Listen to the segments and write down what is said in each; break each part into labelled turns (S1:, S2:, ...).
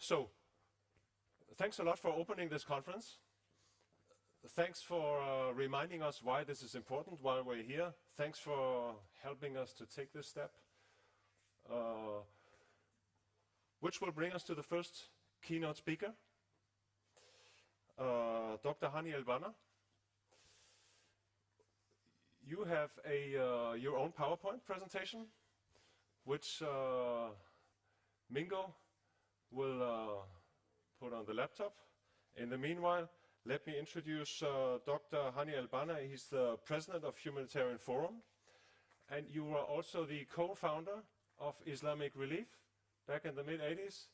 S1: So, thanks a lot for opening this conference. Thanks for reminding us why this is important while we're here. Thanks for helping us to take this step, which will bring us to the first keynote speaker, Dr. Hany El Banna. You have your own PowerPoint presentation, which Mingo will put on the laptop. In the meanwhile, let me introduce Dr. Hany El Banna. He's the president of Humanitarian Forum, and you were also the co-founder of Islamic Relief back in the mid-80s.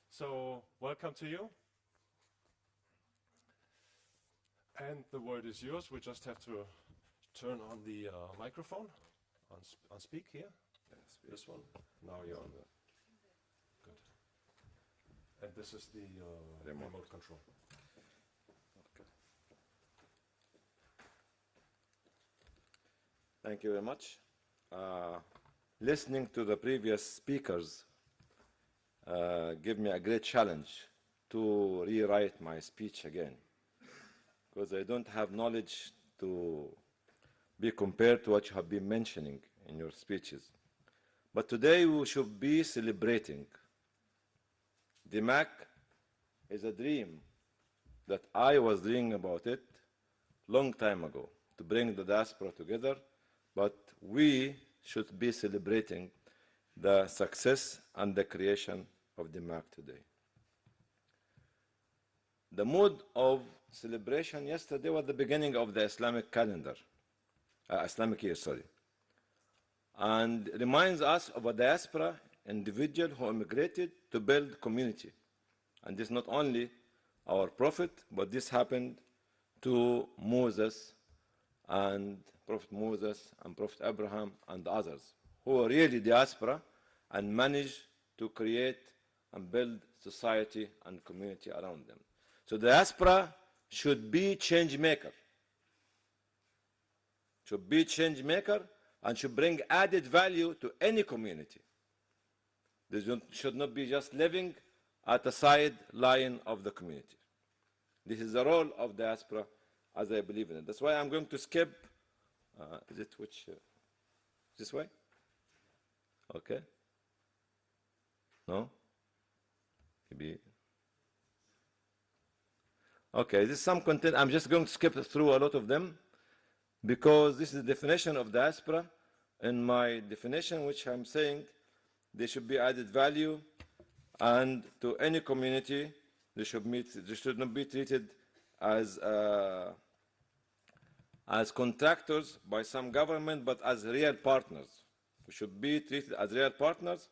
S1: So welcome to you. And the word is yours. We just have to turn on the microphone, on speak here. Yes, this one. Now you're on the... Good. And this is the remote control.
S2: Okay. Thank you very much. Listening to the previous speakers gave me a great challenge to rewrite my speech again, because I don't have knowledge to be compared to what you have been mentioning in your speeches. But today we should be celebrating. DEMAC is a dream that I was dreaming about it long time ago, to bring the diaspora together, but we should be celebrating the success and the creation of DEMAC today. The mood of celebration yesterday was the beginning of the Islamic calendar, Islamic year, sorry, and reminds us of a diaspora individual who immigrated to build community. And this is not only our prophet, but this happened to Moses and Prophet Moses and Prophet Abraham and others who were really diaspora and managed to create and build society and community around them. So diaspora should be change maker. Should be change maker and should bring added value to any community. They should not be just living at the sideline of the community. This is the role of diaspora as I believe in it. That's why I'm going to skip, is it which, this way? Okay. No? Maybe. Okay, this is some content. I'm just going to skip through a lot of them because this is the definition of diaspora. In my definition, which I'm saying, they should be added value, and to any community, they should not be treated as contractors by some government, but as real partners. We should be treated as real partners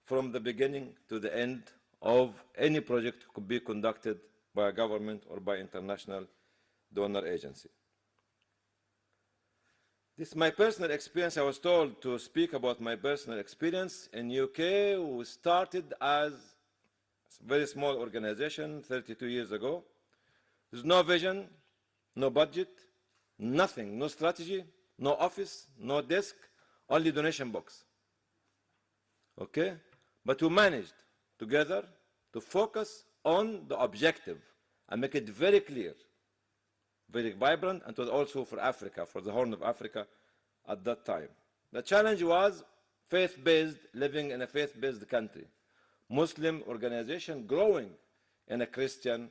S2: from the beginning to the end of any project could be conducted by a government or by international donor agency. This is my personal experience. I was told to speak about my personal experience. In UK, we started as a very small organization 32 years ago. There's no vision, no budget, nothing, no strategy, no office, no desk, only donation box. Okay? But we managed together to focus on the objective and make it very clear, very vibrant, and it was also for Africa, for the Horn of Africa at that time. The challenge was faith-based, living in a faith-based country. Muslim organization growing in a Christian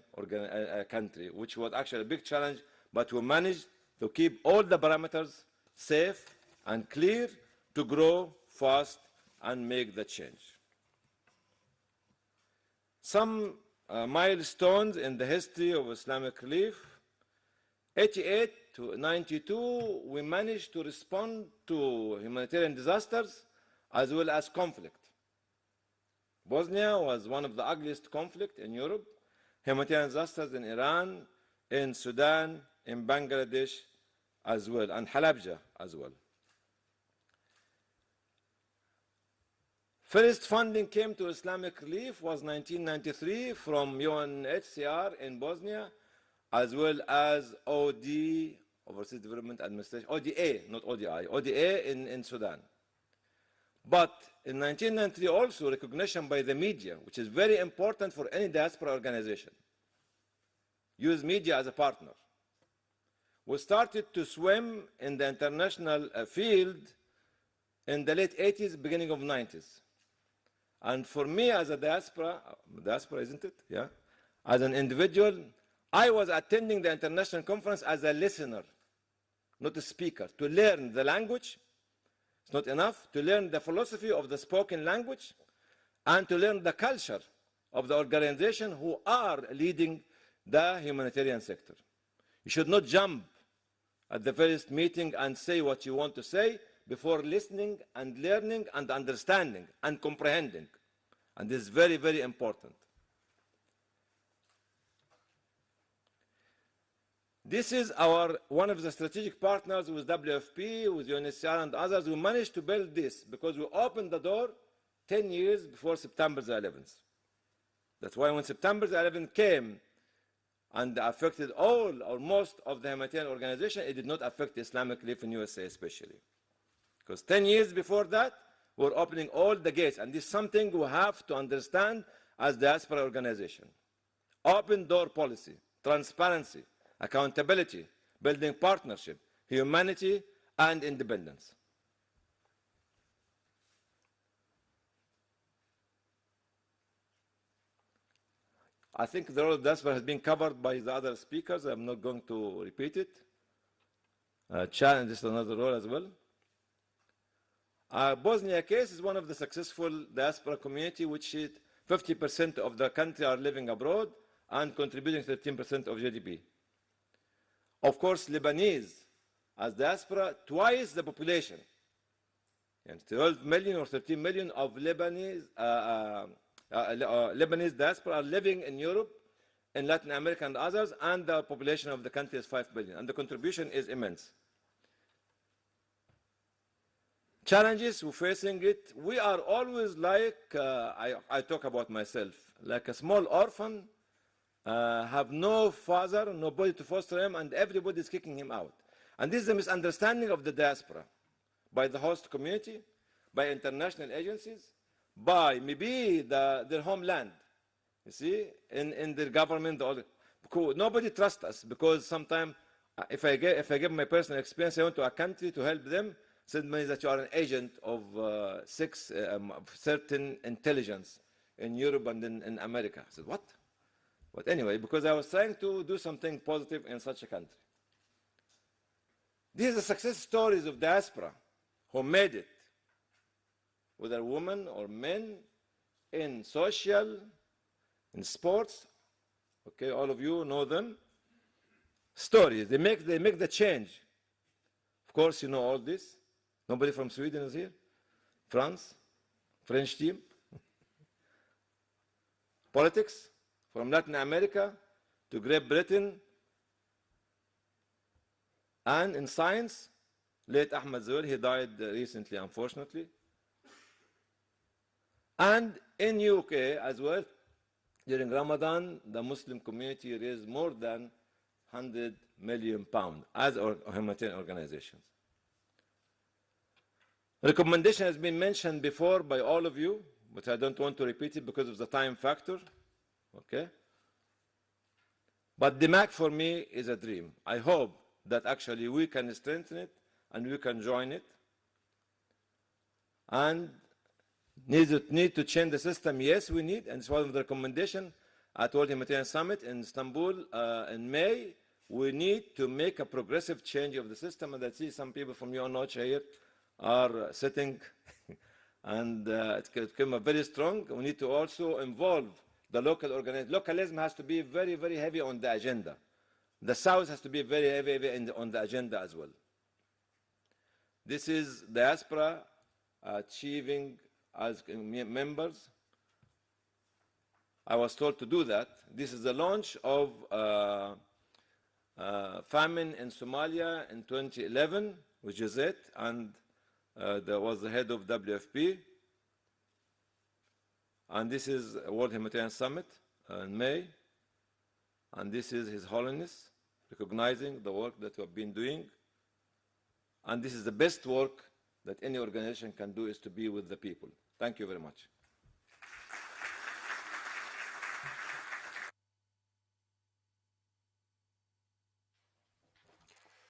S2: country, which was actually a big challenge, but we managed to keep all the parameters safe and clear to grow fast and make the change. Some milestones in the history of Islamic Relief. 88 to 92, we managed to respond to humanitarian disasters as well as conflict. Bosnia was one of the ugliest conflicts in Europe. Humanitarian disasters in Iran, in Sudan, in Bangladesh as well, and Halabja as well. First funding came to Islamic Relief was 1993 from UNHCR in Bosnia, as well as OD, Overseas Development Administration, ODA, not ODI, ODA in Sudan. But in 1993 also recognition by the media, which is very important for any diaspora organization. Use media as a partner. We started to swim in the international field in the late 80s, beginning of 90s. And for me as a diaspora, isn't it? Yeah. As an individual, I was attending the international conference as a listener, not a speaker, to learn the language. It's not enough to learn the philosophy of the spoken language and to learn the culture of the organization who are leading the humanitarian sector. You should not jump at the first meeting and say what you want to say before listening and learning and understanding and comprehending. And this is very, very important. This is one of the strategic partners with WFP, with UNHCR and others. We managed to build this because we opened the door 10 years before September the 11th. That's why when September the 11th came and affected all or most of the humanitarian organization, it did not affect Islamic Relief in USA especially. Because 10 years before that, we're opening all the gates. And this is something we have to understand as diaspora organization. Open door policy, transparency, accountability, building partnership, humanity, and independence. I think the role of diaspora has been covered by the other speakers. I'm not going to repeat it. Challenge is another role as well. Bosnia case is one of the successful diaspora community, which 50% of the country are living abroad and contributing 13% of GDP. Of course, Lebanese as diaspora, twice the population. And 12 million or 13 million of Lebanese diaspora are living in Europe, in Latin America and others, and the population of the country is 5 billion, and the contribution is immense. Challenges we're facing it, we are always like, I talk about myself, like a small orphan, have no father, nobody to foster him, and everybody is kicking him out. And this is a misunderstanding of the diaspora by the host community, by international agencies, by maybe their homeland, you see, in their government. Nobody trusts us because sometimes if I give my personal experience, I went to a country to help them, said me that you are an agent of certain intelligence in Europe and in America. I said, what? But anyway, because I was trying to do something positive in such a country. These are success stories of diaspora who made it, whether women or men, in social, in sports. Okay, all of you know them. Stories, they make the change. Of course, you know all this. Nobody from Sweden is here? France? French team? Politics? From Latin America to Great Britain. And in science, late Ahmed Zoul, he died recently, unfortunately. And in UK as well, during Ramadan, the Muslim community raised more than £100 million as humanitarian organizations. Recommendation has been mentioned before by all of you, but I don't want to repeat it because of the time factor. Okay? But DEMAC for me is a dream. I hope that actually we can strengthen it and we can join it. And need to change the system, yes, we need, and it's one of the recommendations at World Humanitarian Summit in Istanbul in May. We need to make a progressive change of the system, and I see some people from UNOCHA here are sitting, and it became very strong. We need to also involve the local organization. Localism has to be very, very heavy on the agenda. The South has to be very heavy on the agenda as well. This is diaspora achieving as members. I was told to do that. This is the launch of famine in Somalia in 2011 with Josette, and there was the head of WFP. And this is World Humanitarian Summit in May. And this is His Holiness recognizing the work that we have been doing. And this is the best work that any organization can do is to be with the people. Thank you very much.